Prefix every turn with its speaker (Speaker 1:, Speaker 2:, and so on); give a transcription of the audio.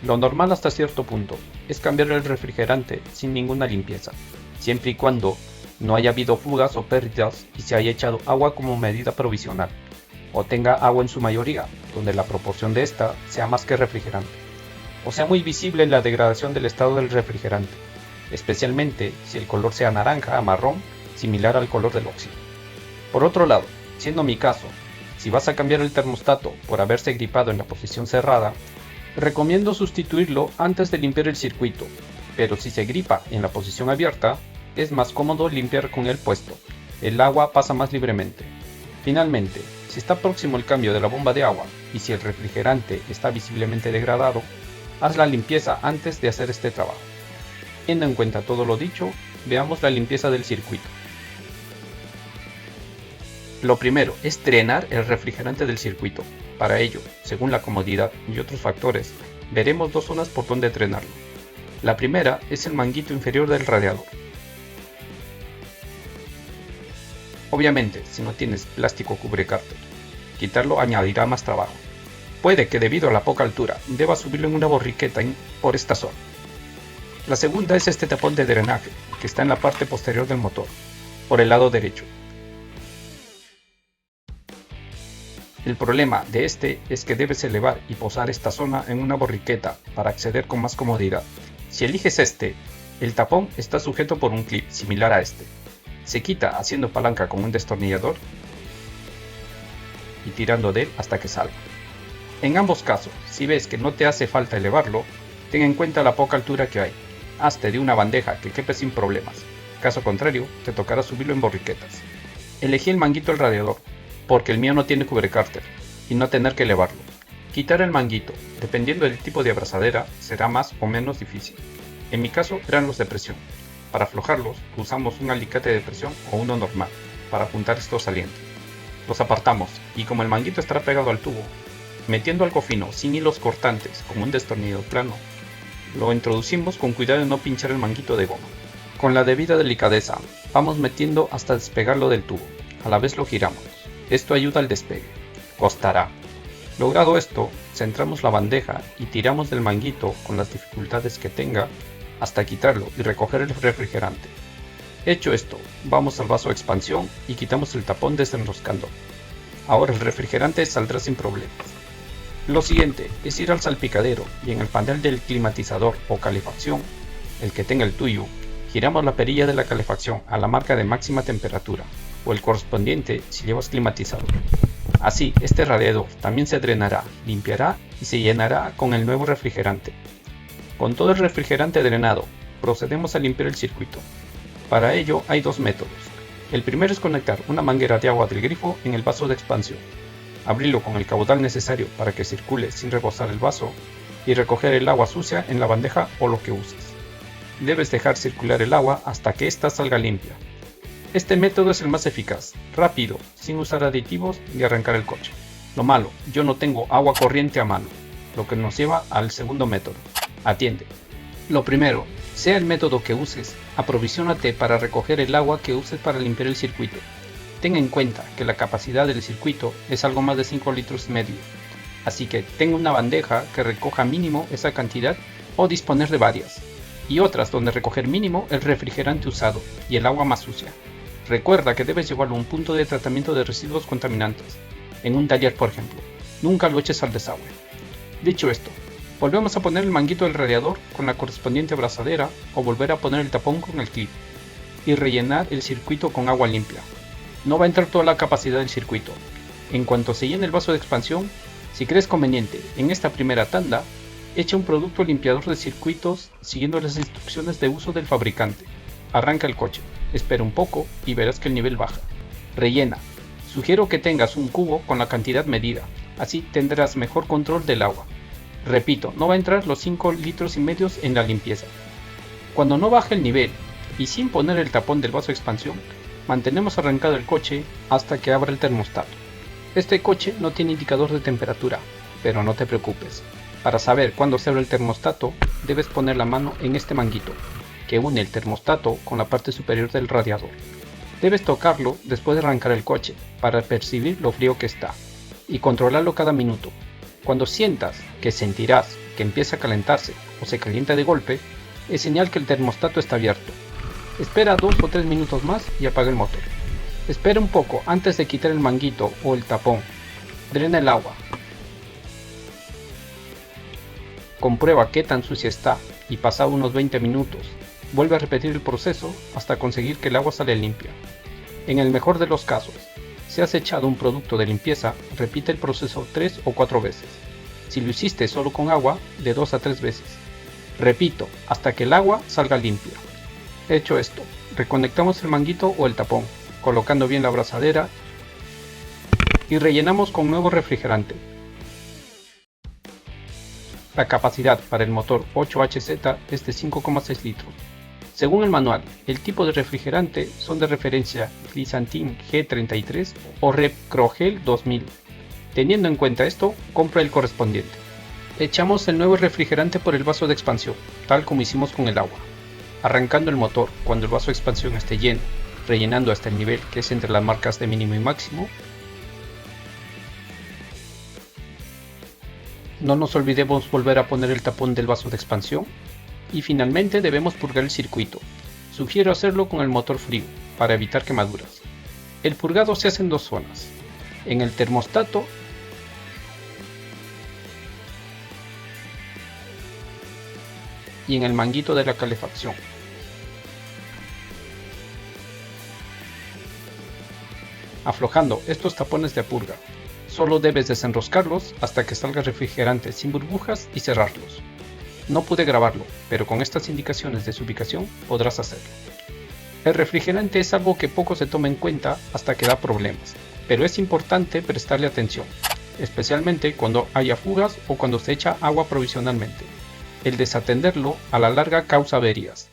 Speaker 1: Lo normal hasta cierto punto es cambiar el refrigerante sin ninguna limpieza, siempre y cuando no haya habido fugas o pérdidas y se haya echado agua como medida provisional, o tenga agua en su mayoría, donde la proporción de esta sea más que refrigerante, o sea muy visible la degradación del estado del refrigerante, especialmente si el color sea naranja a marrón, similar al color del óxido. Por otro lado, siendo mi caso, si vas a cambiar el termostato por haberse gripado en la posición cerrada, recomiendo sustituirlo antes de limpiar el circuito, pero si se gripa en la posición abierta, es más cómodo limpiar con el puesto, el agua pasa más libremente. Finalmente, si está próximo el cambio de la bomba de agua y si el refrigerante está visiblemente degradado, haz la limpieza antes de hacer este trabajo. Teniendo en cuenta todo lo dicho, veamos la limpieza del circuito. Lo primero es drenar el refrigerante del circuito. Para ello, según la comodidad y otros factores, veremos dos zonas por donde drenarlo. La primera es el manguito inferior del radiador. Obviamente, si no tienes plástico cubrecárter, quitarlo añadirá más trabajo. Puede que debido a la poca altura, debas subirlo en una borriqueta por esta zona. La segunda es este tapón de drenaje, que está en la parte posterior del motor, por el lado derecho. El problema de este es que debes elevar y posar esta zona en una borriqueta para acceder con más comodidad. Si eliges este, el tapón está sujeto por un clip similar a este. Se quita haciendo palanca con un destornillador y tirando de él hasta que salga. En ambos casos, si ves que no te hace falta elevarlo, ten en cuenta la poca altura que hay. Hazte de una bandeja que quepe sin problemas. Caso contrario, te tocará subirlo en borriquetas. Elegí el manguito del radiador, porque el mío no tiene cubrecárter, y no tener que elevarlo. Quitar el manguito, dependiendo del tipo de abrazadera, será más o menos difícil. En mi caso eran los de presión. Para aflojarlos, usamos un alicate de presión o uno normal, para juntar estos salientes. Los apartamos, y como el manguito estará pegado al tubo, metiendo algo fino, sin hilos cortantes, como un destornillador plano, lo introducimos con cuidado de no pinchar el manguito de goma. Con la debida delicadeza, vamos metiendo hasta despegarlo del tubo, a la vez lo giramos. Esto ayuda al despegue. Costará. Logrado esto, centramos la bandeja y tiramos del manguito con las dificultades que tenga hasta quitarlo y recoger el refrigerante. Hecho esto, vamos al vaso de expansión y quitamos el tapón desenroscando. Ahora el refrigerante saldrá sin problemas. Lo siguiente es ir al salpicadero y en el panel del climatizador o calefacción, el que tenga el tuyo, giramos la perilla de la calefacción a la marca de máxima temperatura o el correspondiente si llevas climatizador. Así, este radiador también se drenará, limpiará y se llenará con el nuevo refrigerante. Con todo el refrigerante drenado, procedemos a limpiar el circuito. Para ello hay dos métodos. El primero es conectar una manguera de agua del grifo en el vaso de expansión, abrirlo con el caudal necesario para que circule sin rebosar el vaso y recoger el agua sucia en la bandeja o lo que uses. Debes dejar circular el agua hasta que ésta salga limpia. Este método es el más eficaz, rápido, sin usar aditivos y arrancar el coche. Lo malo, yo no tengo agua corriente a mano, lo que nos lleva al segundo método. Atiende. Lo primero, sea el método que uses, aprovisionate para recoger el agua que uses para limpiar el circuito. Ten en cuenta que la capacidad del circuito es algo más de 5 litros y medio, así que ten una bandeja que recoja mínimo esa cantidad o disponer de varias, y otras donde recoger mínimo el refrigerante usado y el agua más sucia. Recuerda que debes llevarlo a un punto de tratamiento de residuos contaminantes, en un taller por ejemplo. Nunca lo eches al desagüe. Dicho esto, volvemos a poner el manguito del radiador con la correspondiente abrazadera o volver a poner el tapón con el clip y rellenar el circuito con agua limpia. No va a entrar toda la capacidad del circuito. En cuanto se llene el vaso de expansión, si crees conveniente en esta primera tanda, echa un producto limpiador de circuitos siguiendo las instrucciones de uso del fabricante. Arranca el coche, espera un poco y verás que el nivel baja. Rellena. Sugiero que tengas un cubo con la cantidad medida, así tendrás mejor control del agua. Repito, no va a entrar los 5 litros y medio en la limpieza. Cuando no baje el nivel y sin poner el tapón del vaso de expansión, mantenemos arrancado el coche hasta que abra el termostato. Este coche no tiene indicador de temperatura, pero no te preocupes. Para saber cuándo se abre el termostato, debes poner la mano en este manguito, que une el termostato con la parte superior del radiador. Debes tocarlo después de arrancar el coche, para percibir lo frío que está, y controlarlo cada minuto. Cuando sientas que sentirás que empieza a calentarse o se calienta de golpe, es señal que el termostato está abierto. Espera 2 o 3 minutos más y apaga el motor. Espera un poco antes de quitar el manguito o el tapón. Drena el agua. Comprueba qué tan sucia está y pasado unos 20 minutos, vuelve a repetir el proceso hasta conseguir que el agua sale limpia. En el mejor de los casos, si has echado un producto de limpieza, repite el proceso 3 o 4 veces. Si lo hiciste solo con agua, de 2 a 3 veces. Repito, hasta que el agua salga limpia. Hecho esto, reconectamos el manguito o el tapón, colocando bien la abrazadera y rellenamos con nuevo refrigerante. La capacidad para el motor 8HZ es de 5,6 litros. Según el manual, el tipo de refrigerante son de referencia Clisantin G33 o Repcrogel 2000. Teniendo en cuenta esto, compra el correspondiente. Echamos el nuevo refrigerante por el vaso de expansión, tal como hicimos con el agua. Arrancando el motor cuando el vaso de expansión esté lleno, rellenando hasta el nivel que es entre las marcas de mínimo y máximo. No nos olvidemos volver a poner el tapón del vaso de expansión. Y finalmente debemos purgar el circuito. Sugiero hacerlo con el motor frío, para evitar quemaduras. El purgado se hace en 2 zonas. En el termostato y en el manguito de la calefacción. Aflojando estos tapones de purga. Solo debes desenroscarlos hasta que salga refrigerante sin burbujas y cerrarlos. No pude grabarlo, pero con estas indicaciones de su ubicación podrás hacerlo. El refrigerante es algo que poco se toma en cuenta hasta que da problemas, pero es importante prestarle atención, especialmente cuando haya fugas o cuando se echa agua provisionalmente. El desatenderlo a la larga causa averías.